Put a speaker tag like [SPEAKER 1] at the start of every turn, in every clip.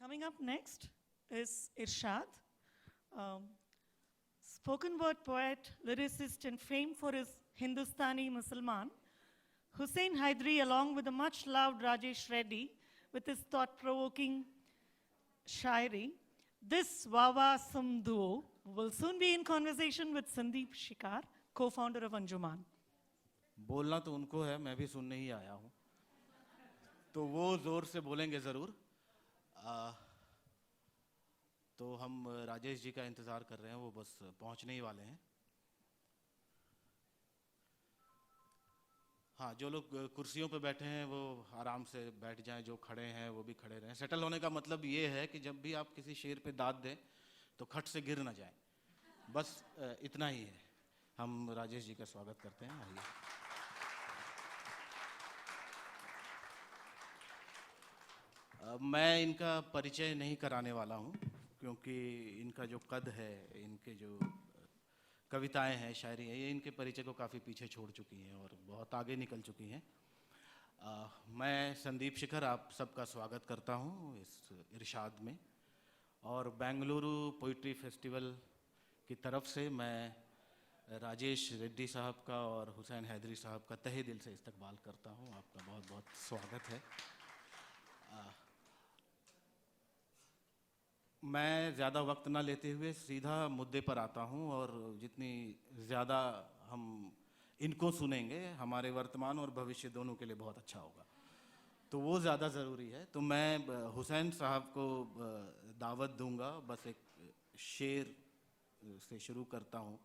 [SPEAKER 1] Coming up next is Irshad, spoken word poet, lyricist, and famed for his Hindustani Musalman. Hussain Hydari, along with the much loved Rajesh Reddy, with his thought-provoking shairi. This Wawasum duo will soon be in conversation with Sandeep Shikhar, co-founder of Anjuman.
[SPEAKER 2] बोलना तो उनको है, मैं भी सुनने ही आया हूँ, तो वो जोर से बोलेंगे ज़रूर। तो हम राजेश जी का इंतज़ार कर रहे हैं, वो बस पहुँचने ही वाले हैं। हाँ, जो लोग कुर्सियों पे बैठे हैं वो आराम से बैठ जाएं, जो खड़े हैं वो भी खड़े रहें। सेटल होने का मतलब ये है कि जब भी आप किसी शेर पे दाद दें तो खट से गिर ना जाएं, बस इतना ही है। हम राजेश जी का स्वागत करते हैं। आइए। मैं इनका परिचय नहीं कराने वाला हूँ, क्योंकि इनका जो कद है, इनके जो कविताएं हैं, शायरी है, ये इनके परिचय को काफ़ी पीछे छोड़ चुकी हैं और बहुत आगे निकल चुकी हैं। मैं संदीप शिखर आप सबका स्वागत करता हूँ इस इरशाद में, और बेंगलुरु पोइट्री फेस्टिवल की तरफ से मैं राजेश रेड्डी साहब का और हुसैन हैदरी साहब का तहे दिल से इस्तकबाल करता हूँ। आपका बहुत बहुत स्वागत है। मैं ज़्यादा वक्त ना लेते हुए सीधा मुद्दे पर आता हूँ, और जितनी ज़्यादा हम इनको सुनेंगे हमारे वर्तमान और भविष्य दोनों के लिए बहुत अच्छा होगा, तो वो ज़्यादा ज़रूरी है। तो मैं हुसैन साहब को दावत दूंगा। बस एक शेर से शुरू करता हूँ।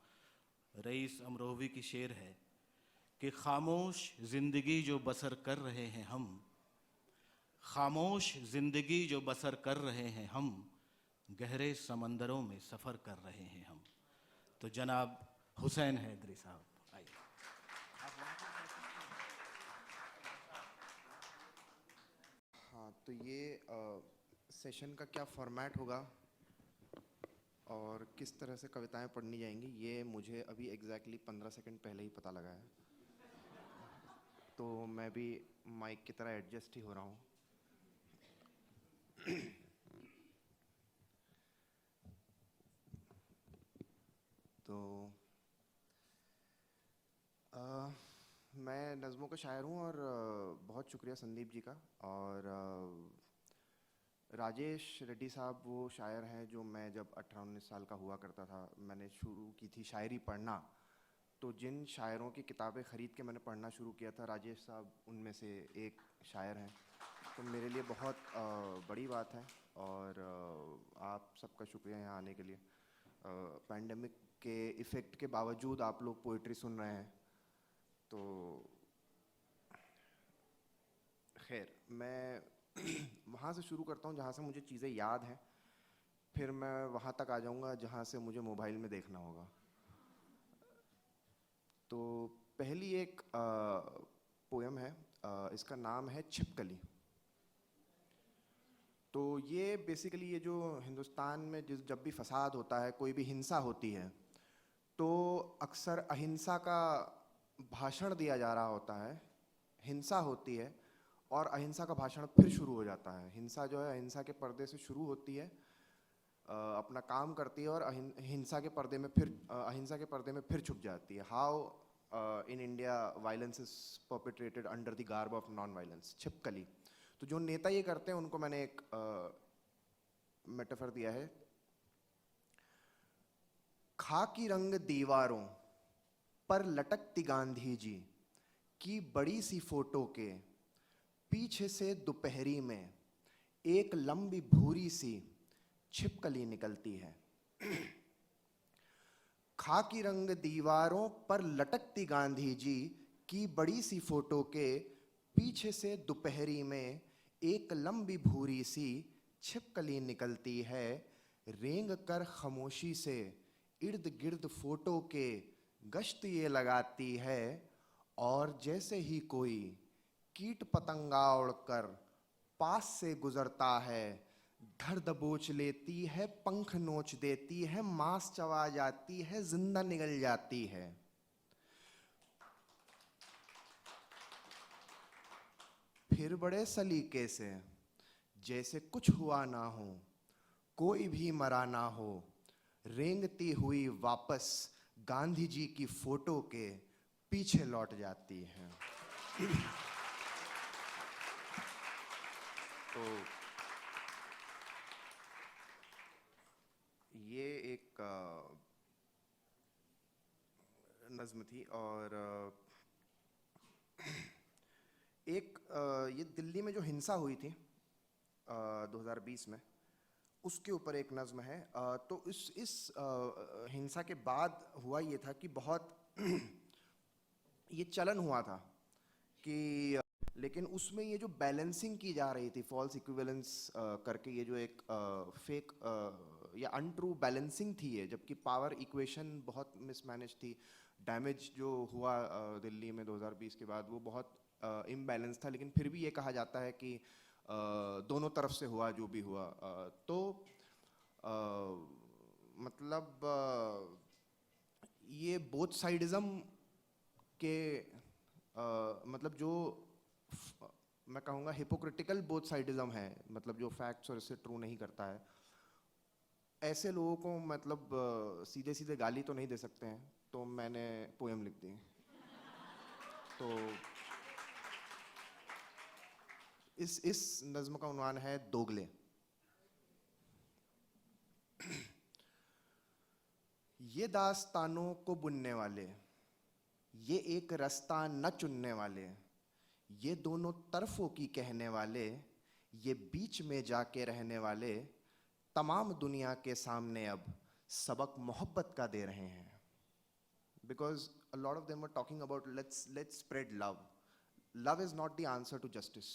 [SPEAKER 2] रईस अमरोवी की शेर है कि खामोश ज़िंदगी जो बसर कर रहे हैं हम, खामोश ज़िंदगी जो बसर कर रहे हैं हम, गहरे समंदरों में सफ़र कर रहे हैं हम। तो जनाब हुसैन हैदरी साहब आइए।
[SPEAKER 3] हाँ, तो ये सेशन का क्या फॉर्मेट होगा और किस तरह से कविताएं पढ़नी जाएंगी, ये मुझे अभी एग्जैक्टली 15 सेकंड पहले ही पता लगा है, तो मैं भी माइक की तरह एडजस्ट ही हो रहा हूँ। तो मैं नज़मों का शायर हूँ, और बहुत शुक्रिया संदीप जी का। और राजेश रेड्डी साहब वो शायर हैं जो मैं जब 18-19 साल का हुआ करता था, मैंने शुरू की थी शायरी पढ़ना। तो जिन शायरों की किताबें ख़रीद के मैंने पढ़ना शुरू किया था, राजेश साहब उनमें से एक शायर हैं। तो मेरे लिए बहुत बड़ी बात है, और आप सबका शुक्रिया यहाँ आने के लिए। पैंडेमिक के इफ़ेक्ट के बावजूद आप लोग पोइट्री सुन रहे हैं, तो खैर मैं वहाँ से शुरू करता हूँ जहाँ से मुझे चीज़ें याद हैं, फिर मैं वहाँ तक आ जाऊँगा जहाँ से मुझे मोबाइल में देखना होगा। तो पहली एक पोयम है, इसका नाम है छिपकली। तो ये बेसिकली ये जो हिंदुस्तान में जब भी फसाद होता है, कोई भी हिंसा होती है, तो अक्सर अहिंसा का भाषण दिया जा रहा होता है। हिंसा होती है और अहिंसा का भाषण फिर शुरू हो जाता है। हिंसा जो है अहिंसा के पर्दे से शुरू होती है, अपना काम करती है, और अहिंसा के पर्दे में फिर छुप जाती है। How in India violence is perpetrated under the garb of non violence. छिपकली। तो जो नेता ये करते हैं उनको मैंने एक मेटाफर दिया है। खाकी रंग दीवारों पर लटकती गांधी जी की बड़ी सी फोटो के पीछे से दोपहरी में एक लंबी भूरी सी छिपकली निकलती है। खाकी रंग दीवारों पर लटकती गांधी जी की बड़ी सी फोटो के पीछे से दोपहरी में एक लंबी भूरी सी छिपकली निकलती है। रेंग कर खामोशी से इर्द गिर्द फोटो के गश्त ये लगाती है, और जैसे ही कोई कीट पतंगा उड़कर पास से गुजरता है, धर दबोच लेती है, पंख नोच देती है, मांस चबा जाती है, जिंदा निगल जाती है। फिर बड़े सलीके से जैसे कुछ हुआ ना हो, कोई भी मरा ना हो, रेंगती हुई वापस गांधी जी की फोटो के पीछे लौट जाती हैं। तो ये एक नज्म थी। और एक ये दिल्ली में जो हिंसा हुई थी 2020 में, उसके ऊपर एक नज्म है। तो इस हिंसा के बाद हुआ ये था कि बहुत ये चलन हुआ था कि लेकिन उसमें ये जो बैलेंसिंग की जा रही थी, फॉल्स इक्विवेलेंस करके, ये जो एक फेक या अनट्रू बैलेंसिंग थी ये, जबकि पावर इक्वेशन बहुत मिसमैनेज थी। डैमेज जो हुआ दिल्ली में 2020 के बाद वो बहुत इम्बैलेंस था, लेकिन फिर भी ये कहा जाता है कि दोनों तरफ से हुआ जो भी हुआ। तो मतलब ये बोथ साइडिज्म के मतलब जो मैं कहूँगा हिपोक्रिटिकल बोथ साइडिज्म है, मतलब जो फैक्ट्स और इससे ट्रू नहीं करता है, ऐसे लोगों को मतलब सीधे सीधे गाली तो नहीं दे सकते हैं, तो मैंने पोएम लिख दी। तो इस नज्म का उन्वान है दोगले। ये दास्तानों को बुनने वाले, ये एक रास्ता न चुनने वाले, ये दोनों तरफों की कहने वाले, ये बीच में जाके रहने वाले, तमाम दुनिया के सामने अब सबक मोहब्बत का दे रहे हैं। Because a lot of them were talking about let's spread love. Love is not the answer to justice.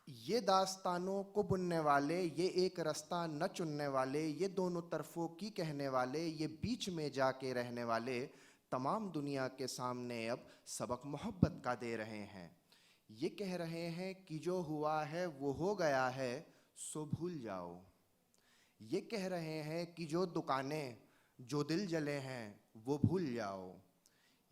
[SPEAKER 3] ये दास्तानों को बुनने वाले, ये एक रास्ता न चुनने वाले, ये दोनों तरफों की कहने वाले, ये बीच में जाके रहने वाले, तमाम दुनिया के सामने अब सबक मोहब्बत का दे रहे हैं। ये कह रहे हैं कि जो हुआ है वो हो गया है, सो भूल जाओ। ये कह रहे हैं कि जो दुकानें, जो दिल जले हैं, वो भूल जाओ।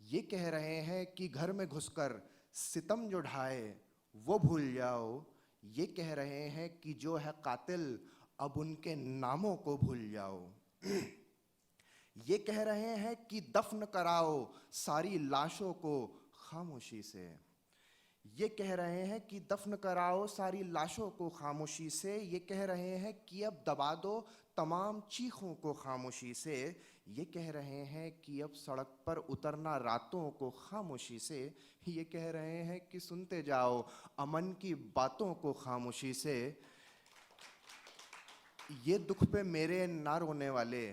[SPEAKER 3] ये कह रहे हैं कि घर में घुसकर सितम जो ढाए, वो भूल जाओ। ये कह रहे हैं कि जो है कातिल, अब उनके नामों को भूल जाओ। ये कह रहे हैं कि दफन कराओ सारी लाशों को खामोशी से। ये कह रहे हैं कि दफन कराओ सारी लाशों को खामोशी से। ये कह रहे हैं कि अब दबा दो तमाम चीखों को खामोशी से। ये कह रहे हैं कि अब सड़क पर उतरना रातों को खामोशी से। ये कह रहे हैं कि सुनते जाओ अमन की बातों को खामोशी से। ये दुख पे मेरे ना रोने वाले,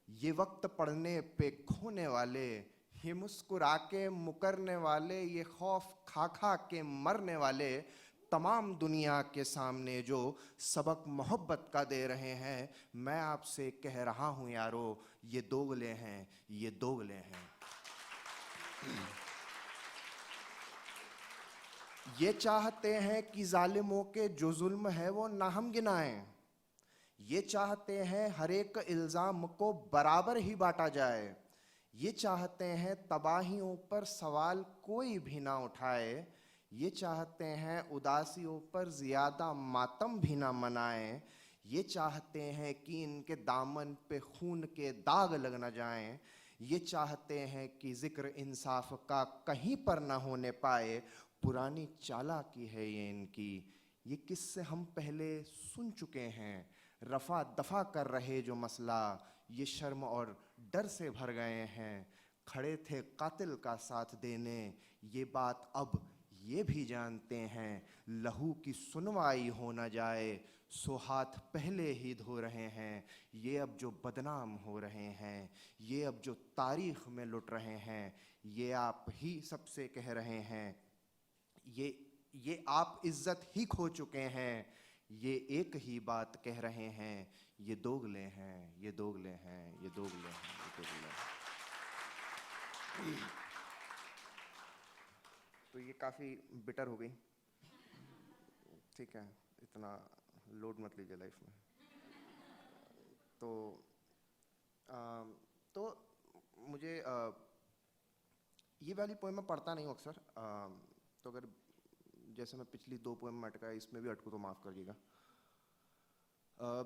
[SPEAKER 3] ये वक्त पड़ने पे खोने वाले, ये मुस्कुरा के मुकरने वाले, ये खौफ खा खा के मरने वाले, तमाम दुनिया के सामने जो सबक मोहब्बत का दे रहे हैं, मैं आपसे कह रहा हूँ यारो, ये दोगले हैं, ये दोगले हैं। ये चाहते हैं कि जालिमों के जो जुल्म है वो ना हम गिनाएं। ये चाहते हैं हर एक इल्ज़ाम को बराबर ही बांटा जाए। ये चाहते हैं तबाहियों पर सवाल कोई भी ना उठाए। ये चाहते हैं उदासियों पर ज़्यादा मातम भी ना मनाएं। ये चाहते हैं कि इनके दामन पे खून के दाग लग न जाएं। ये चाहते हैं कि जिक्र इंसाफ का कहीं पर ना होने पाए। पुरानी चालाकी है ये इनकी, ये किस्से हम पहले सुन चुके हैं। रफा दफा कर रहे जो मसला, ये शर्म और डर से भर गए हैं। खड़े थे कातिल का साथ देने, ये बात अब ये भी जानते हैं। लहू की सुनवाई हो न जाए, सो हाथ पहले ही धो रहे हैं। ये अब जो बदनाम हो रहे हैं, ये अब जो तारीख में लुट रहे हैं, ये आप ही सबसे कह रहे हैं। ये आप इज्जत ही खो चुके हैं। ये एक ही बात कह रहे हैं, ये दोगले हैं, ये दोगले हैं, ये दोगले हैं, ये दोगले हैं। तो ये काफ़ी बिटर हो गई। ठीक है, इतना लोड मत लीजिए लाइफ में। तो मुझे ये वाली पोएम मैं पढ़ता नहीं हूँ अक्सर, तो अगर जैसे मैं पिछली 2 पोएम में अटका, इसमें भी अटकूँ तो माफ़ करिएगा।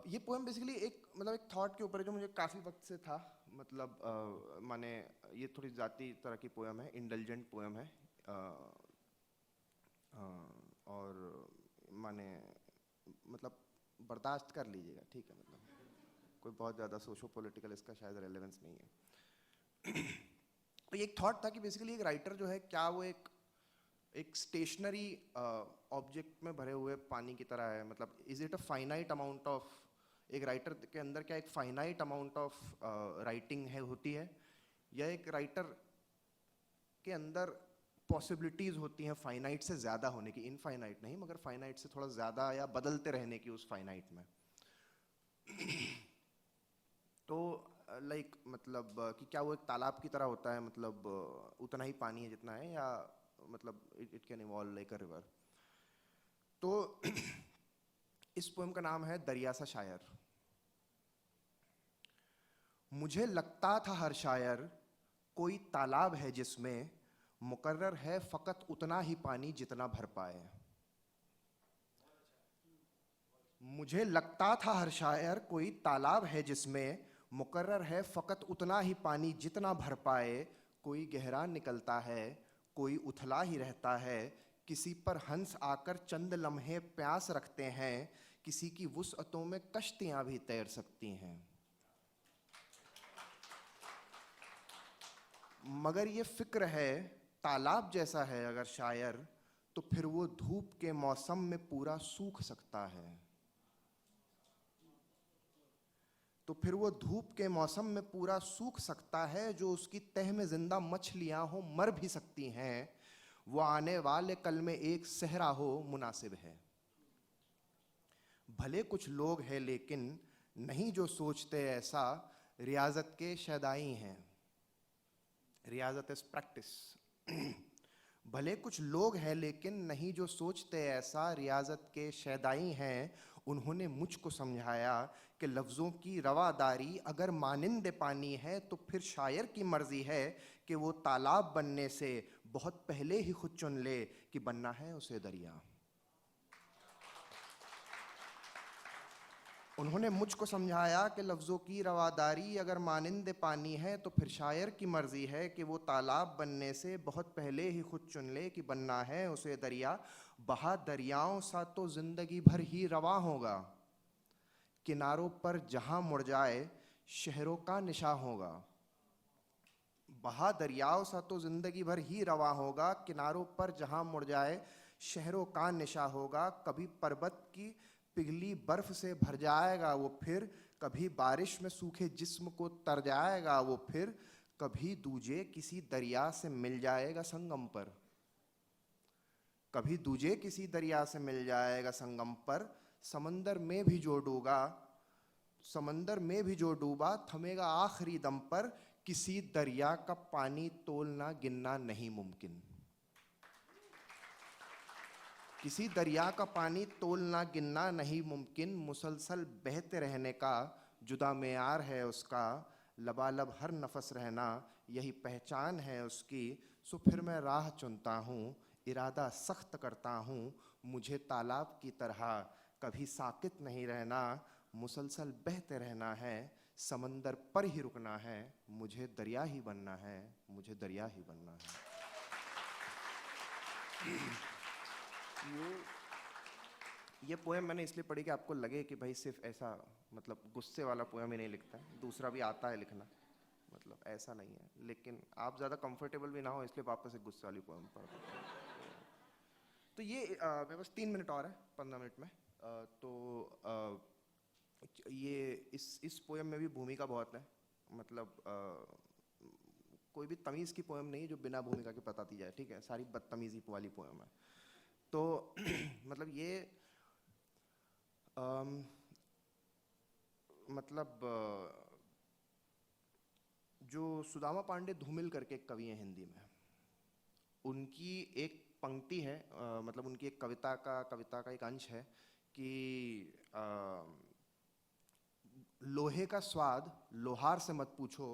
[SPEAKER 3] ये पोएम बेसिकली एक मतलब एक थॉट के ऊपर है जो मुझे काफ़ी वक्त से था। मतलब माने ये थोड़ी जाती तरह की पोएम है, इंडल्जेंट पोएम है, और माने मतलब बर्दाश्त कर लीजिएगा, ठीक है। मतलब कोई बहुत ज़्यादा सोशो पॉलिटिकल इसका शायद रेलेवेंस नहीं है। तो ये एक थॉट था कि बेसिकली एक राइटर जो है, क्या वो एक स्टेशनरी ऑब्जेक्ट में भरे हुए पानी की तरह है? मतलब is it a finite amount of, एक राइटर के अंदर क्या एक फाइनाइट अमाउंट ऑफ राइटिंग है होती है, या एक राइटर के अंदर पॉसिबिलिटीज होती हैं फाइनाइट से ज़्यादा होने की, इनफाइनाइट नहीं मगर फाइनाइट से थोड़ा ज़्यादा या बदलते रहने की उस फाइनाइट में। तो लाइक मतलब कि क्या वो एक तालाब की तरह होता है, मतलब उतना ही पानी है जितना है, या मतलब it can evolve like a river. तो इस पोएम का नाम है दरिया सा शायर। मुझे लगता था हर शायर कोई तालाब है जिसमें मुकर्रर है फकत उतना ही पानी जितना भर पाए। मुझे लगता था हर शायर कोई तालाब है जिसमें मुकर्रर है फकत उतना ही पानी जितना भर पाए। कोई गहरा निकलता है, कोई उथला ही रहता है, किसी पर हंस आकर चंद लम्हे प्यास रखते हैं, किसी की वुसअतों में कश्तियां भी तैर सकती हैं। मगर ये फिक्र है तालाब जैसा है अगर शायर, तो फिर वो धूप के मौसम में पूरा सूख सकता है। तो फिर वो धूप के मौसम में पूरा सूख सकता है, जो उसकी तह में जिंदा मछलियां हो मर भी सकती हैं। वो आने वाले कल में एक सहरा हो मुनासिब है। भले कुछ लोग हैं लेकिन नहीं जो सोचते ऐसा, रियाजत के शैदाई हैं। Riazat is practice. भले कुछ लोग हैं लेकिन नहीं जो सोचते ऐसा, रियाजत के शैदाई हैं। उन्होंने मुझको समझाया कि लफ्ज़ों की रवादारी अगर मानिंद पानी है, तो फिर शायर की मर्जी है कि वो तालाब बनने से बहुत पहले ही खुद चुन ले कि बनना है उसे दरिया। उन्होंने मुझको समझाया कि लफ्ज़ों की रवादारी अगर मानिंद पानी है, तो फिर शायर की मर्जी है कि वो तालाब बनने से बहुत पहले ही खुद चुन ले कि बनना है उसे दरिया। बहा दरियाओं सा तो जिंदगी भर ही रवा होगा, किनारों पर जहां मुड़ जाए शहरों का निशा होगा। बहा दरियाओं सा तो जिंदगी भर ही रवा होगा, किनारों पर जहां मुड़ जाए शहरों का निशा होगा। कभी पर्वत की पिघली बर्फ से भर जाएगा वो फिर, कभी बारिश में सूखे जिस्म को तर जाएगा वो फिर, कभी दूजे किसी दरिया से मिल जाएगा संगम पर। कभी दूजे किसी दरिया से मिल जाएगा संगम पर। समंदर में भी जो डूबा, समंदर में भी जो डूबा थमेगा आखिरी दम पर। किसी दरिया का पानी तोलना गिनना नहीं मुमकिन। किसी दरिया का पानी तोलना गिनना नहीं मुमकिन। मुसलसल बहते रहने का जुदा मेयार है उसका, लबालब हर नफस रहना यही पहचान है उसकी। सो फिर मैं राह चुनता हूँ, इरादा सख्त करता हूँ, मुझे तालाब की तरह कभी साकित नहीं रहना। मुसलसल बहते रहना है, समंदर पर ही रुकना है, मुझे दरिया ही बनना है, मुझे दरिया ही बनना है। ये पोएम मैंने इसलिए पढ़ी कि आपको लगे कि भाई सिर्फ ऐसा मतलब गुस्से वाला पोएम ही नहीं लिखता है, दूसरा भी आता है लिखना, मतलब ऐसा नहीं है। लेकिन आप ज़्यादा कंफर्टेबल भी ना हो इसलिए वापस एक गुस्से वाली पोएम पढ़। तो ये मेरे पास 3 मिनट और है 15 मिनट में। तो ये इस पोएम में भी भूमिका बहुत है। मतलब कोई भी तमीज़ की पोएम नहीं जो बिना भूमिका के बताती जाए, ठीक है, सारी बदतमीज़ी वाली पोएम है। तो मतलब ये मतलब जो सुदामा पांडे धूमिल करके एक कवि हैं हिंदी में, उनकी एक पंक्ति है, मतलब उनकी एक कविता का एक अंश है कि लोहे का स्वाद लोहार से मत पूछो,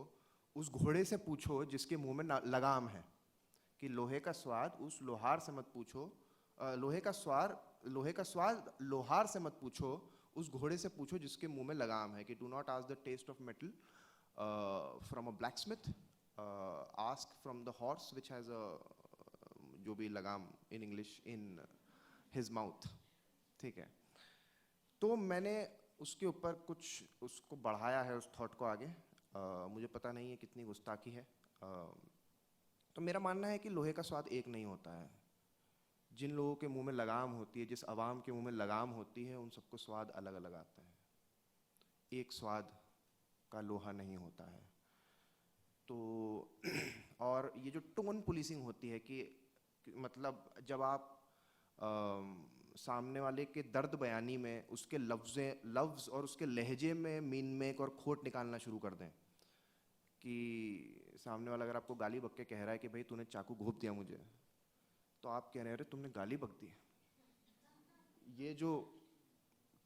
[SPEAKER 3] उस घोड़े से पूछो जिसके मुंह में लगाम है। कि लोहे का स्वाद उस लोहार से मत पूछो, लोहे का स्वाद लोहार से मत पूछो, उस घोड़े से पूछो जिसके मुंह में लगाम है। कि do not ask the taste of metal from a blacksmith, ask from the horse which has a जो भी लगाम in English in his mouth. ठीक है, तो मैंने उसके ऊपर कुछ उसको बढ़ाया है उस थॉट को आगे। मुझे पता नहीं है कितनी गुस्ताखी है। तो मेरा मानना है कि लोहे का स्वाद एक नहीं होता है। जिन लोगों के मुंह में लगाम होती है, जिस आवाम के मुंह में लगाम होती है, उन सबको स्वाद अलग अलग आता है। एक स्वाद का लोहा नहीं होता है। तो और ये जो टोन पुलिसिंग होती है कि मतलब जब आप सामने वाले के दर्द बयानी में उसके लफ्ज़ और उसके लहजे में मीन मेक और खोट निकालना शुरू कर दें, कि सामने वाला अगर आपको गाली बक के कह रहा है कि भाई तूने चाकू घोंप दिया मुझे, तो आप कह रहे हैं अरे तुमने गाली बक दी। ये जो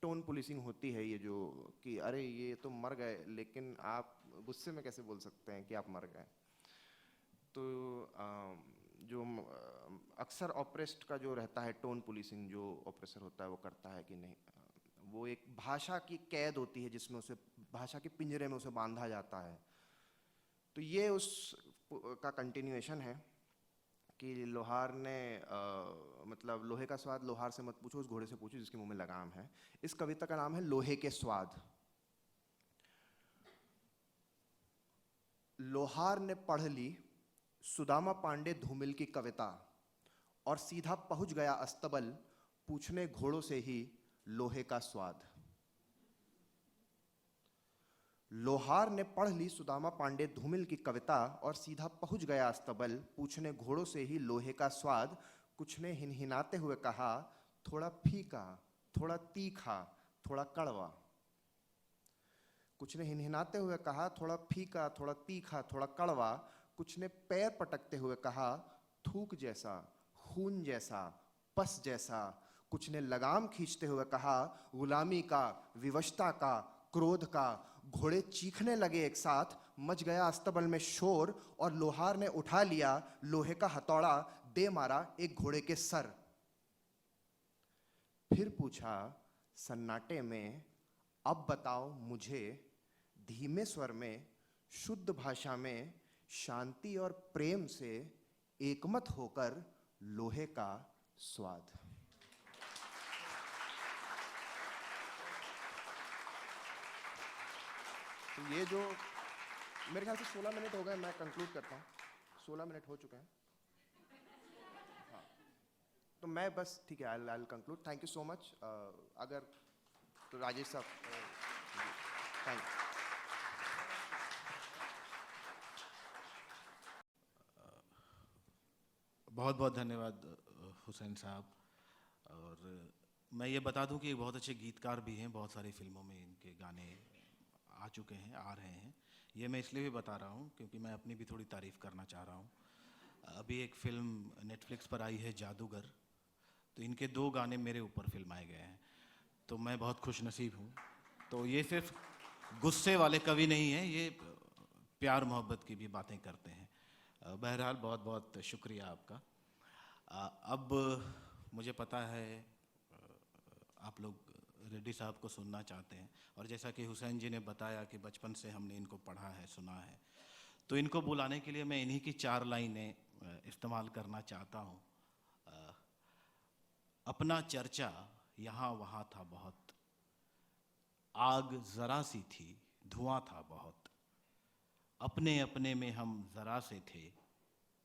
[SPEAKER 3] टोन पुलिसिंग होती है, ये जो कि अरे ये तो मर गए, लेकिन आप गुस्से में कैसे बोल सकते हैं कि आप मर गए। तो जो अक्सर ऑप्रेस्ड का जो रहता है टोन पुलिसिंग, जो ऑप्रेसर होता है वो करता है कि नहीं, वो एक भाषा की कैद होती है जिसमें उसे भाषा के पिंजरे में उसे बांधा जाता है। तो ये उस का कंटिन्यूएशन है कि लोहार ने मतलब लोहे का स्वाद लोहार से मत पूछो, उस घोड़े से पूछो जिसके मुंह में लगाम है। इस कविता का नाम है लोहे के स्वाद। लोहार ने पढ़ ली सुदामा पांडे धूमिल की कविता और सीधा पहुंच गया अस्तबल पूछने घोड़ों से ही लोहे का स्वाद। लोहार ने पढ़ ली सुदामा पांडे धूमिल की कविता और सीधा पहुंच गया अस्तबल पूछने घोड़ों से ही लोहे का स्वाद। कुछ ने हिनहिनाते हुए कहा थोड़ा फीका, थोड़ा तीखा, थोड़ा कड़वा। कुछ ने हिनहिनाते हुए कहा थोड़ा फीका, थोड़ा तीखा, थोड़ा कड़वा। कुछ ने पैर पटकते हुए कहा थूक जैसा, खून जैसा, पस जैसा। कुछ ने लगाम खींचते हुए कहा गुलामी का, विवशता का, क्रोध का। घोड़े चीखने लगे एक साथ, मच गया अस्तबल में शोर और लोहार ने उठा लिया लोहे का हथौड़ा, दे मारा एक घोड़े के सर। फिर पूछा सन्नाटे में अब बताओ मुझे, धीमे स्वर में, शुद्ध भाषा में, शांति और प्रेम से एकमत होकर लोहे का स्वाद। तो ये जो मेरे ख्याल से 16 मिनट हो गए, मैं कंक्लूड करता हूँ। 16 मिनट हो चुके हैं। हाँ, तो मैं बस ठीक है, I conclude. Thank you so much. अगर तो राजेश साहब, थैंक यू।
[SPEAKER 2] बहुत बहुत धन्यवाद हुसैन साहब। और मैं ये बता दूं कि ये बहुत अच्छे गीतकार भी हैं, बहुत सारी फिल्मों में इनके गाने आ चुके हैं, आ रहे हैं। ये मैं इसलिए भी बता रहा हूँ क्योंकि मैं अपनी भी थोड़ी तारीफ़ करना चाह रहा हूँ। अभी एक फ़िल्म नेटफ्लिक्स पर आई है जादूगर, तो इनके 2 गाने मेरे ऊपर फिल्माए गए हैं, तो मैं बहुत खुशनसीब हूँ। तो ये सिर्फ गुस्से वाले कवि नहीं हैं, ये प्यार मोहब्बत की भी बातें करते हैं। बहरहाल बहुत बहुत शुक्रिया आपका। अब मुझे पता है आप लोग रेड्डी साहब को सुनना चाहते हैं, और जैसा कि हुसैन जी ने बताया कि बचपन से हमने इनको पढ़ा है, सुना है, तो इनको बुलाने के लिए मैं इन्हीं की 4 लाइनें इस्तेमाल करना चाहता हूँ। अपना चर्चा यहाँ वहाँ था बहुत, आग ज़रा सी थी, धुआं था बहुत, अपने अपने में हम ज़रा से थे,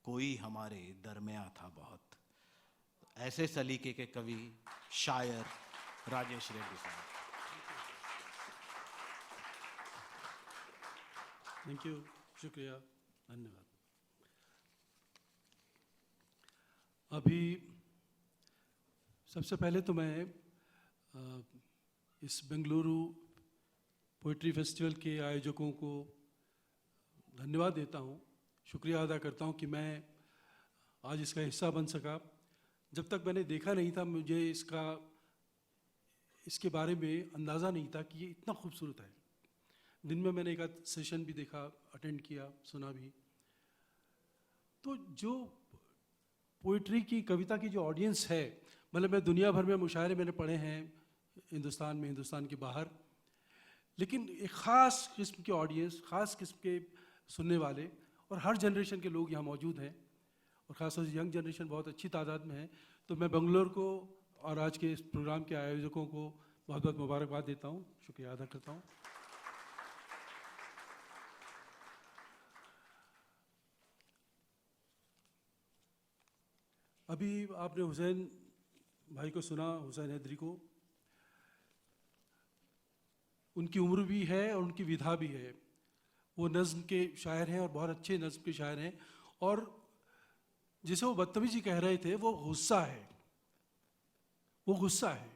[SPEAKER 2] कोई हमारे दरमियाँ था बहुत। ऐसे सलीके के कवि, शायर राजेश रेड्डी साहब।
[SPEAKER 4] थैंक यू, शुक्रिया, धन्यवाद। अभी सबसे पहले तो मैं इस बेंगलुरु पोइट्री फेस्टिवल के आयोजकों को धन्यवाद देता हूँ, शुक्रिया अदा करता हूँ कि मैं आज इसका हिस्सा बन सका। जब तक मैंने देखा नहीं था, मुझे इसके बारे में अंदाज़ा नहीं था कि ये इतना खूबसूरत है। दिन में मैंने एक आध सेशन भी देखा, अटेंड किया, सुना भी। तो जो पोइट्री की, कविता की जो ऑडियंस है, मतलब मैं दुनिया भर में मुशायरे मैंने पढ़े हैं, हिंदुस्तान में, हिंदुस्तान के बाहर, लेकिन एक ख़ास किस्म की ऑडियंस, ख़ास किस्म के सुनने वाले और हर जनरेशन के लोग यहाँ मौजूद हैं, और ख़ासतौर से यंग जनरेशन बहुत अच्छी तादाद में है। तो मैं बेंगलोर को और आज के इस प्रोग्राम के आयोजकों को बहुत बहुत मुबारकबाद देता हूँ, शुक्रिया अदा करता हूँ। अभी आपने हुसैन भाई को सुना, हुसैन हैदरी को। उनकी उम्र भी है और उनकी विधा भी है। वो नज़्म के शायर हैं और बहुत अच्छे नज़्म के शायर हैं। और जिसे वो बदतमीजी कह रहे थे, वो गुस्सा है, वो गुस्सा है।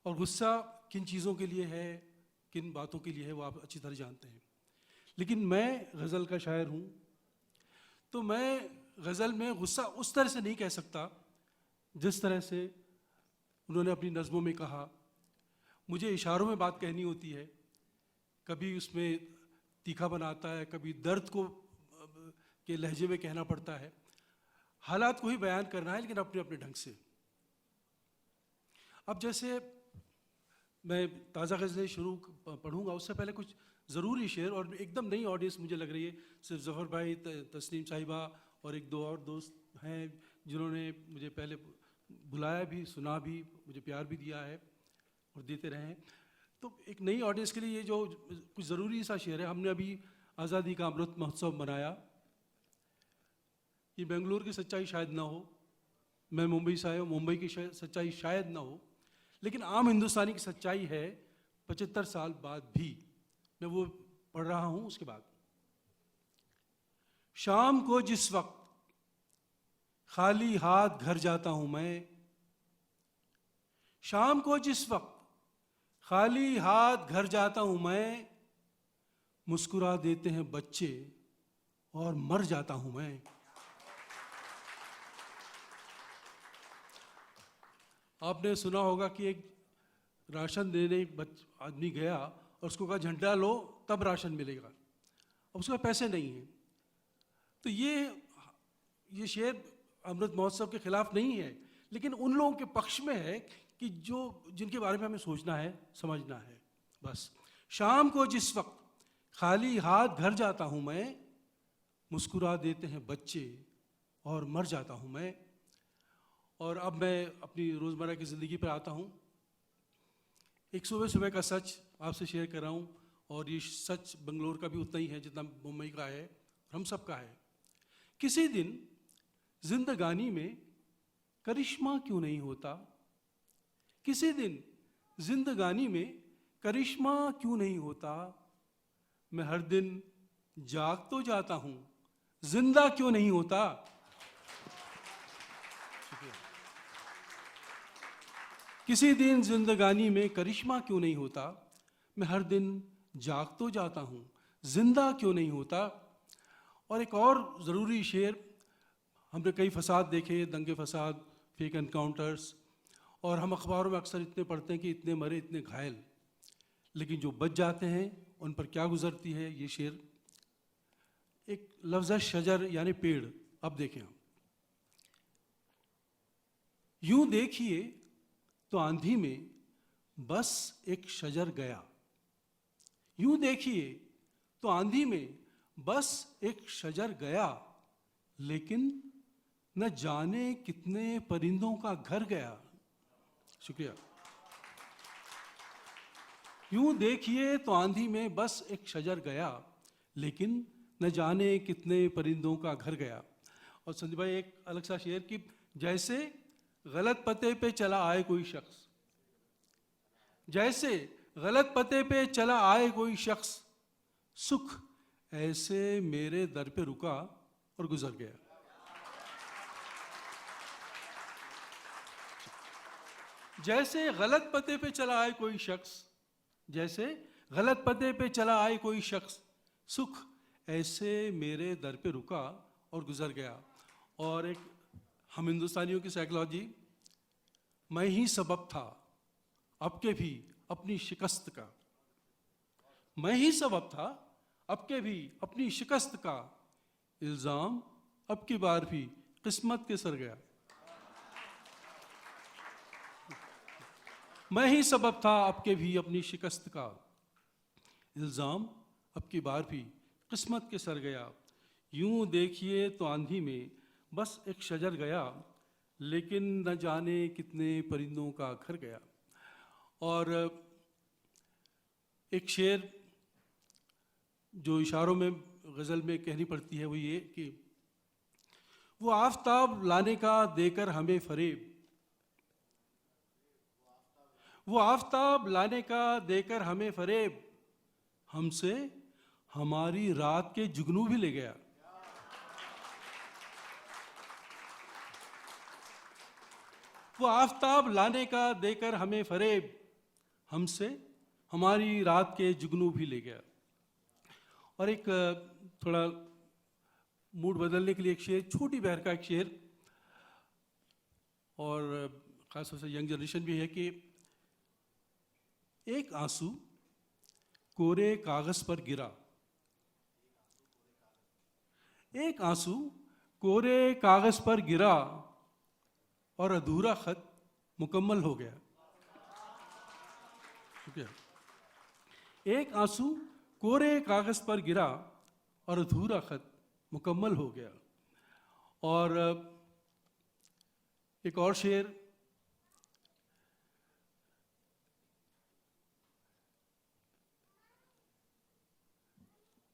[SPEAKER 4] और गुस्सा किन चीज़ों के लिए है, किन बातों के लिए है, वो आप अच्छी तरह जानते हैं। लेकिन मैं गज़ल का शायर हूँ, तो मैं गज़ल में गुस्सा उस तरह से नहीं कह सकता जिस तरह से उन्होंने अपनी नज़मों में कहा। मुझे इशारों में बात कहनी होती है, कभी उसमें तीखा बनाता है, कभी दर्द को के लहजे में कहना पड़ता है। हालात को ही बयान करना है, लेकिन अपने अपने ढंग से। अब जैसे मैं ताज़ा गज़लें शुरू पढ़ूंगा, उससे पहले कुछ ज़रूरी शेर, और एकदम नई ऑडियंस मुझे लग रही है। सिर्फ ज़फ़र भाई, तस्नीम साहिबा और एक दो और दोस्त हैं जिन्होंने मुझे पहले बुलाया भी, सुना भी, मुझे प्यार भी दिया है और देते रहे हैं। तो एक नई ऑडियंस के लिए ये जो कुछ ज़रूरी सा शेर है। हमने अभी आज़ादी का अमृत महोत्सव मनाया। ये बेंगलुरु की सच्चाई शायद ना हो, मैं मुंबई से आया हूँ, मुंबई की सच्चाई शायद ना हो, लेकिन आम हिंदुस्तानी की सच्चाई है 75 साल बाद भी। मैं वो पढ़ रहा हूँ। उसके बाद, शाम को जिस वक्त खाली हाथ घर जाता हूं मैं, शाम को जिस वक्त खाली हाथ घर जाता हूं मैं, मुस्कुरा देते हैं बच्चे और मर जाता हूं मैं। आपने सुना होगा कि एक राशन देने एक आदमी गया और उसको कहा झंडा लो तब राशन मिलेगा, अब उसके पास पैसे नहीं हैं। तो ये शेर अमृत महोत्सव के खिलाफ नहीं है, लेकिन उन लोगों के पक्ष में है कि जिनके बारे में हमें सोचना है, समझना है। बस, शाम को जिस वक्त खाली हाथ घर जाता हूं मैं, मुस्कुरा देते हैं बच्चे और मर जाता हूं मैं। और अब मैं अपनी रोज़मर्रा की ज़िंदगी पर आता हूं। एक सुबह सुबह का सच आपसे शेयर कर रहा हूं, और ये सच बंगलोर का भी उतना ही है जितना मुंबई का है, हम सब का है। किसी दिन जिंदगानी में करिश्मा क्यों नहीं होता, किसी दिन जिंदगानी में करिश्मा क्यों नहीं होता, मैं हर दिन जाग तो जाता हूं, जिंदा क्यों नहीं होता। किसी दिन जिंदगानी में करिश्मा क्यों नहीं होता, मैं हर दिन जाग तो जाता हूं, जिंदा क्यों नहीं होता। और एक और ज़रूरी शेर, हमने कई फसाद देखे, दंगे फसाद, फेक एनकाउंटर्स, और हम अखबारों में अक्सर इतने पढ़ते हैं कि इतने मरे, इतने घायल, लेकिन जो बच जाते हैं उन पर क्या गुजरती है ये शेर। एक लफ्ज़ है शजर, यानी पेड़। अब देखें, हम यूं देखिए तो आंधी में बस एक शजर गया, यूं देखिए तो आंधी में बस एक शजर गया, लेकिन न जाने कितने परिंदों का घर गया। शुक्रिया। यूं देखिए तो आंधी में बस एक शजर गया, लेकिन न जाने कितने परिंदों का घर गया। और संजय भाई एक अलग सा शेर कि जैसे गलत पते पे चला आए कोई शख्स, जैसे गलत पते पे चला आए कोई शख्स, सुख ऐसे मेरे दर पे रुका और गुजर गया। जैसे गलत पते पे चला आए कोई शख्स, जैसे गलत पते पे चला आए कोई शख्स, सुख ऐसे मेरे दर पे रुका और गुजर गया। और एक हम हिंदुस्तानियों की साइकोलॉजी, मैं ही सबब था अब के भी अपनी शिकस्त का, मैं ही सबब था अब के भी अपनी शिकस्त का, इल्ज़ाम अब की बार भी किस्मत के सर गया। मैं ही सबब था अब के भी अपनी शिकस्त का, इल्ज़ाम अब की बार भी किस्मत के सर गया। यूं देखिए तो आंधी में बस एक शजर गया, लेकिन न जाने कितने परिंदों का घर गया। और एक शेर जो इशारों में गज़ल में कहनी पड़ती है वो ये कि वो आफताब लाने का देकर हमें फरेब, वो आफताब लाने का देकर हमें फरेब, हमसे हमारी रात के जुगनू भी ले गया। वो आफताब लाने का देकर हमें फरेब, हमसे हमारी रात के जुगनू भी ले गया। और एक थोड़ा मूड बदलने के लिए एक शेर, छोटी बहर का एक शेर, और ख़ासतौर से यंग जनरेशन भी है कि एक आंसू कोरे कागज पर गिरा, एक आंसू कोरे कागज पर गिरा और अधूरा खत मुकम्मल हो गया। शुक्रिया। एक आंसू कोरे कागज पर गिरा और अधूरा खत मुकम्मल हो गया। और एक और शेर,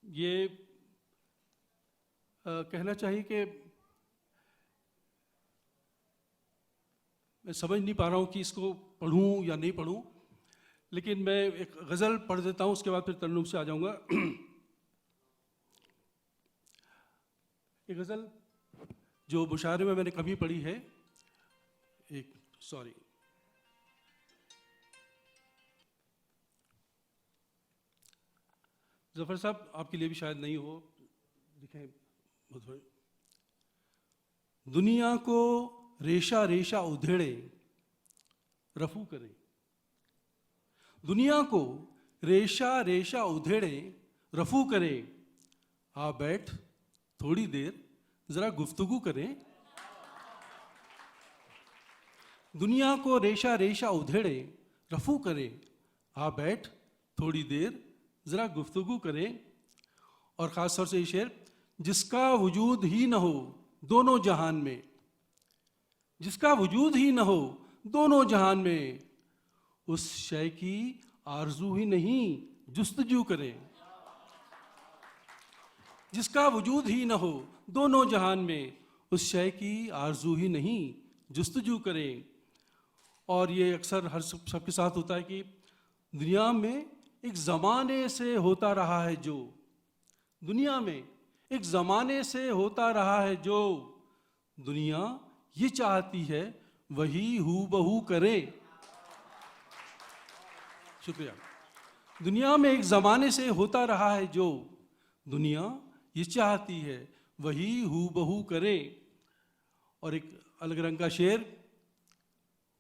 [SPEAKER 4] ये कहना चाहिए कि मैं समझ नहीं पा रहा हूँ कि इसको पढ़ूँ या नहीं पढ़ूँ, लेकिन मैं एक गज़ल पढ़ देता हूँ, उसके बाद फिर तरन्नुम से आ जाऊँगा। एक गज़ल जो मुशायरे में मैंने कभी पढ़ी है, एक सॉरी, ज़फ़र साहब आपके लिए भी शायद नहीं हो, दिखें बहुत। दुनिया को रेशा रेशा उधेड़े रफू करे, दुनिया को रेशा रेशा उधेड़े रफू करे, आ बैठ थोड़ी देर जरा गुफ्तगू करें। दुनिया को रेशा रेशा उधेड़े रफू करे, आ बैठ थोड़ी देर जरा गुफ्तगू करें। और ख़ास तौर से ये शेर, जिसका वजूद ही न हो दोनों जहान में, जिसका वजूद ही न हो दोनों जहान में, उस शय की आरजू ही नहीं जुस्तजू करें। जिसका वजूद ही न हो दोनों जहान में, उस शय की आरजू ही नहीं जुस्तजू करें। और ये अक्सर हर सबके साथ होता है कि दुनिया में एक ज़माने से होता रहा है जो, दुनिया में एक ज़माने से होता रहा है जो, दुनिया ये चाहती है वही हूबहू करे। शुक्रिया। दुनिया में एक ज़माने से होता रहा है जो, दुनिया ये चाहती है वही हूबहू करे। और एक अलग रंग का शेर,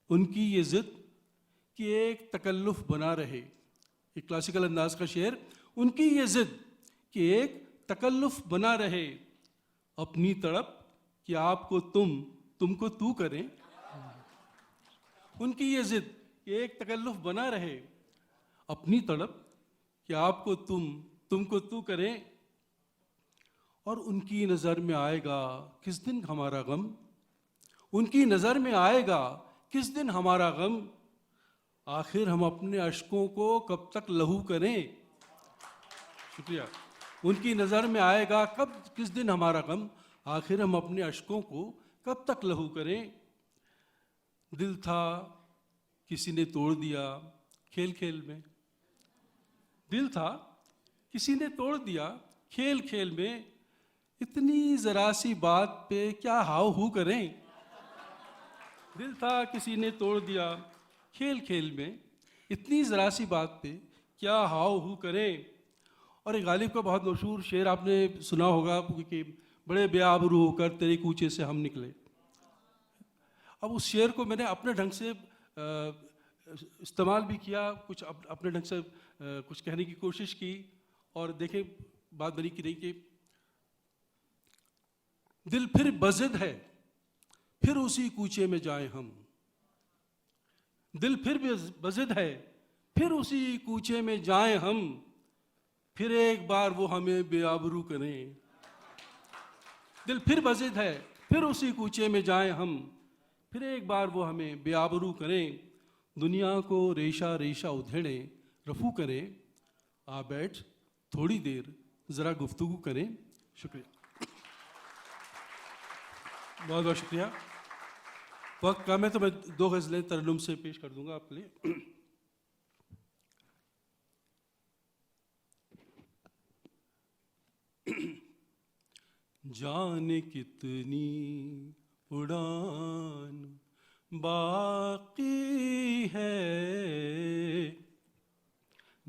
[SPEAKER 4] उनकी ये ज़िद कि एक तकल्लुफ़ बना रहे, एक क्लासिकल अंदाज का शेर, उनकी ये ज़िद कि एक तकल्लुफ़ बना रहे, अपनी तड़प कि आपको तुम तुमको तू करें। उनकी ये ज़िद कि एक तकल्लुफ़ बना रहे, अपनी तड़प कि आपको तुम तुमको तू करें। और उनकी नज़र में आएगा किस दिन हमारा गम, उनकी नज़र में आएगा किस दिन हमारा गम, आखिर हम अपने अश्कों को कब तक लहू करें। शुक्रिया। उनकी नज़र में आएगा कब किस दिन हमारा गम, आखिर हम अपने अश्कों को कब तक लहू करें। दिल था किसी ने तोड़ दिया खेल खेल में, दिल था किसी ने तोड़ दिया खेल खेल में, इतनी ज़रा सी बात पे क्या हाव हू करें। दिल था किसी ने तोड़ दिया खेल खेल में, इतनी ज़रा सी बात पे क्या हाव हू करें। और एक गालिब का बहुत मशहूर शेर आपने सुना होगा कि बड़े बेआबरू होकर तेरे कूचे से हम निकले। अब उस शेर को मैंने अपने ढंग से इस्तेमाल भी किया, कुछ अपने ढंग से कुछ कहने की कोशिश की, और देखें बात बनी कि नहीं कि दिल फिर बज़िद है फिर उसी कूचे में जाएं हम। दिल फिर भी बज़िद है, फिर उसी कूचे में जाएं हम, फिर एक बार वो हमें बेआबरू करें। दिल फिर बज़िद है, फिर उसी कूचे में जाएं हम, फिर एक बार वो हमें बेआबरू करें। दुनिया को रेशा रेशा उधेड़ें, रफू करें। आ बैठ थोड़ी देर ज़रा गुफ्तगू करें। शुक्रिया, बहुत बहुत शुक्रिया। वक्त कम है तो मैं 2 गज़लें तरन्नुम से पेश कर दूंगा आपके लिए। जाने कितनी उड़ान बाकी है,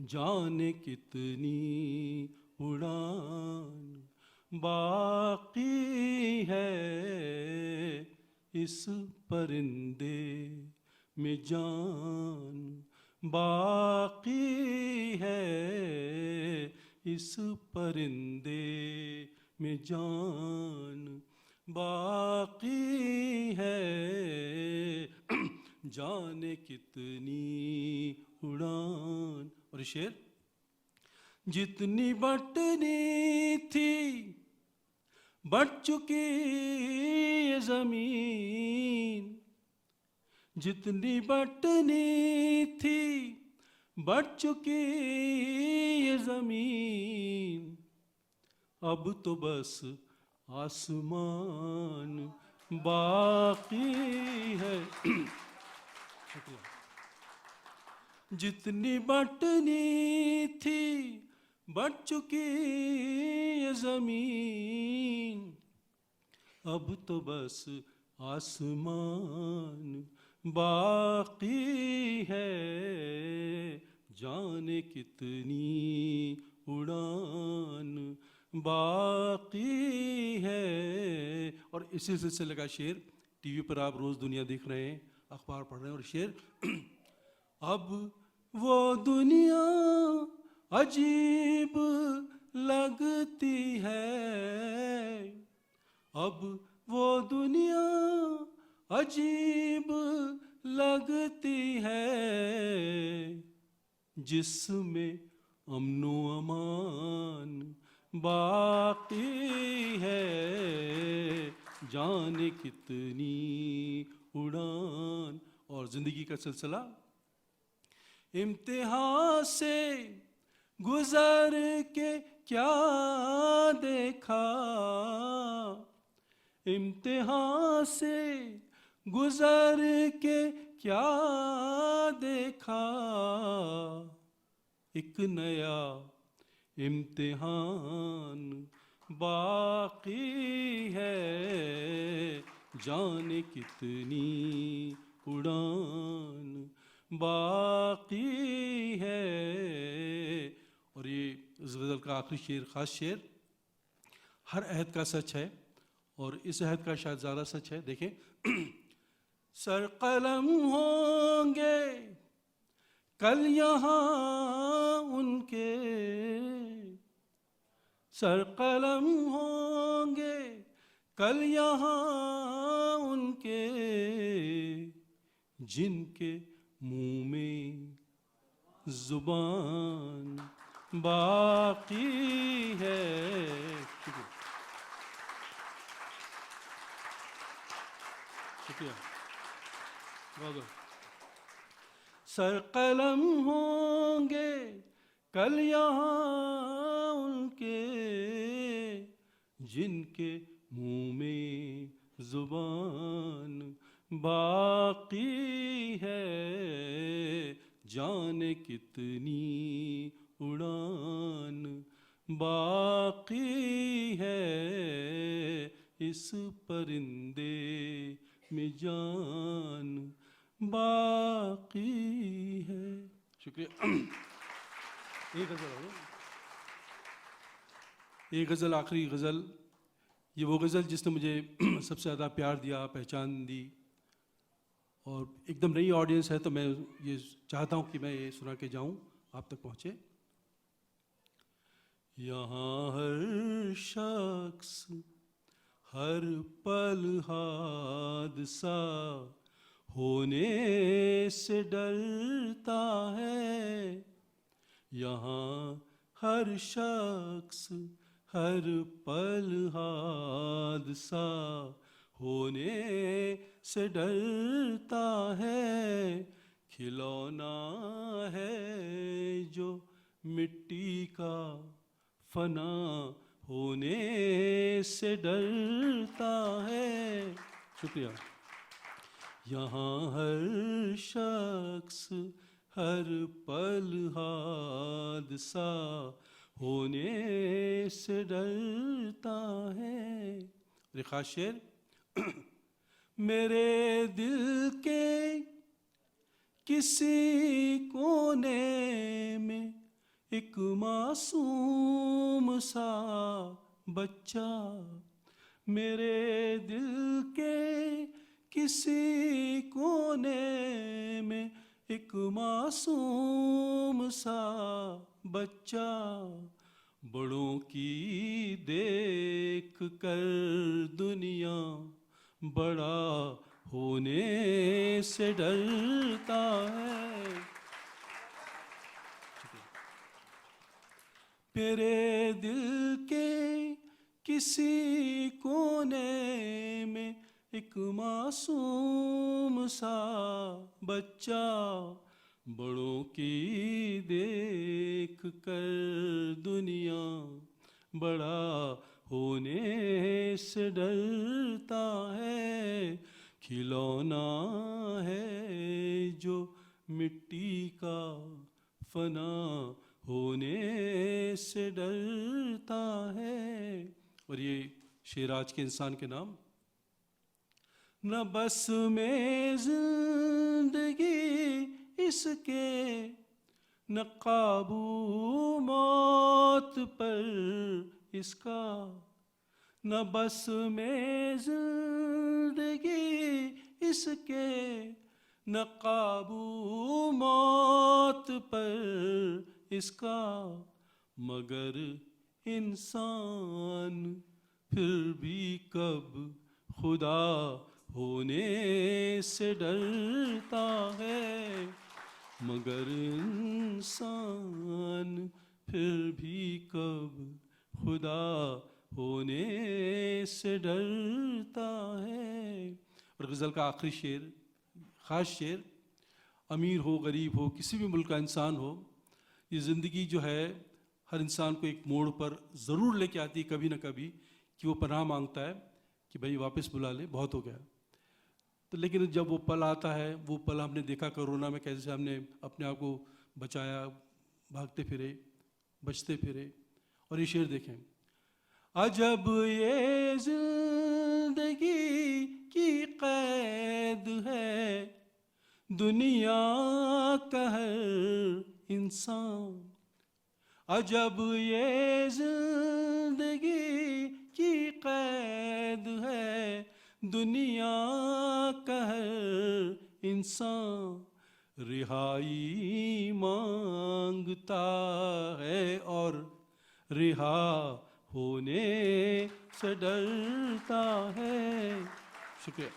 [SPEAKER 4] जाने कितनी उड़ान बाकी है, इस परिंदे में जान बाकी है, इस परिंदे में जान बाकी है। जाने कितनी उड़ान। और शेर, जितनी बटनी थी बट चुकी ये ज़मीन, जितनी बटनी थी बट चुकी ये ज़मीन, अब तो बस आसमान बाकी है। शुक्रिया। जितनी बटनी थी बट चुकी ये ज़मीन, अब तो बस आसमान बाकी है। जाने कितनी उड़ान बाकी है। और इसी सिलसिले का शेर, टीवी पर आप रोज़ दुनिया देख रहे हैं, अखबार पढ़ रहे हैं, और शेर, अब वो दुनिया अजीब लगती है, अब वो दुनिया अजीब लगती है, जिसमें अमनो अमान बाकी है। जाने कितनी उड़ान। और ज़िंदगी का सिलसिला, इम्तिहान से गुजर के क्या देखा, इम्तिहान से गुजर के क्या देखा, एक नया इम्तिहान बाकी है। जाने कितनी उड़ान बाकी है। और ये इस गज़ल का आखिरी शेर, ख़ास शेर, हर अहद का सच है और इस अहद का शायद ज़्यादा सच है। देखें, सर कलम होंगे कल यहाँ उनके, सर कलम होंगे कल यहाँ उनके, जिनके मुँह में ज़ुबान बाकी है। शुक्रिया, शुक्रिया, बहुत। सर कलम होंगे कल यहाँ उनके, जिनके मुँह में ज़ुबान बाकी है। जाने कितनी उड़ान बाकी है, इस परिंदे में जान बाकी है। शुक्रिया। एक गज़ल हो गई, एक गज़ल, आखिरी गज़ल, ये वो गज़ल जिसने मुझे सबसे ज़्यादा प्यार दिया, पहचान दी, और एकदम नई ऑडियंस है तो मैं ये चाहता हूँ कि मैं ये सुना के जाऊँ, आप तक पहुँचे। यहाँ हर शख्स हर पल हादसा होने से डरता है। यहाँ हर शख्स हर पल हादसा होने से डरता है। खिलौना है जो मिट्टी का फना होने से डरता है। शुक्रिया। यहाँ हर शख्स हर पल हादसा होने से डरता है। और एक खास शेर। मेरे दिल के किसी कोने में एक मासूम सा बच्चा, मेरे दिल के किसी कोने में एक मासूम सा बच्चा, बड़ों की देख कर दुनिया बड़ा होने से डरता है। मेरे दिल के किसी कोने में एक मासूम सा बच्चा, बड़ों की देख कर दुनिया बड़ा होने से डरता है। खिलौना है जो मिट्टी का फना होने से डरता है। और ये शेर आज के इंसान के नाम। न बस में जिंदगी इसके, न काबू मौत पर इसका, न बस में जिंदगी इसके, न काबू मौत पर इसका, मगर इंसान फिर भी कब खुदा होने से डरता है। मगर इंसान फिर भी कब खुदा होने से डरता है। और गज़ल का आखिरी शेर, ख़ास शेर। अमीर हो गरीब हो किसी भी मुल्क का इंसान हो, ये ज़िंदगी जो है हर इंसान को एक मोड़ पर ज़रूर लेके आती है कभी ना कभी, कि वो पनाह मांगता है कि भाई वापस बुला ले, बहुत हो गया। तो लेकिन जब वो पल आता है, वो पल हमने देखा कोरोना में कैसे हमने अपने आप को बचाया, भागते फिरे, बचते फिरे। और ये शेर देखें, अजब ये जिंदगी की कैद है, दुनिया का हर इंसान। अजब ये जिंदगी की कैद है, दुनिया का हर इंसान। रिहाई मांगता है और रिहा होने से डरता है। शुक्रिया।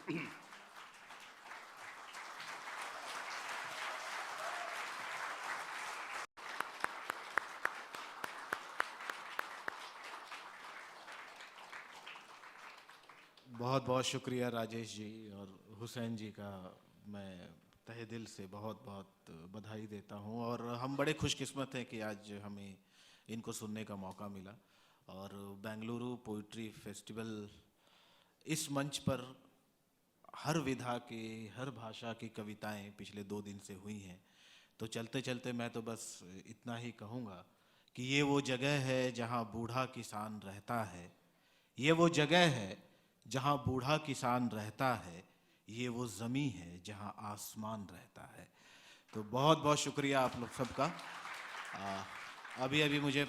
[SPEAKER 2] बहुत बहुत शुक्रिया राजेश जी और हुसैन जी का मैं तहे दिल से बहुत बहुत बधाई देता हूँ। और हम बड़े खुशकिस्मत हैं कि आज हमें इनको सुनने का मौका मिला। और बेंगलुरु पोइट्री फेस्टिवल, इस मंच पर हर विधा की, हर भाषा की कविताएं पिछले 2 दिन से हुई हैं। तो चलते चलते मैं तो बस इतना ही कहूँगा कि ये वो जगह है जहाँ बूढ़ा किसान रहता है, ये वो जगह है जहाँ बूढ़ा किसान रहता है, ये वो ज़मीं है जहाँ आसमान रहता है। तो बहुत बहुत शुक्रिया आप लोग सबका। अभी मुझे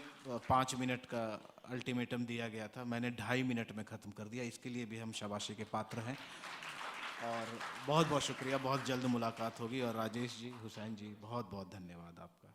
[SPEAKER 2] 5 मिनट का अल्टीमेटम दिया गया था, मैंने 2.5 मिनट में ख़त्म कर दिया। इसके लिए भी हम शाबाशी के पात्र हैं। और बहुत बहुत शुक्रिया, बहुत जल्द मुलाकात होगी। और राजेश जी, हुसैन जी, बहुत बहुत धन्यवाद आपका।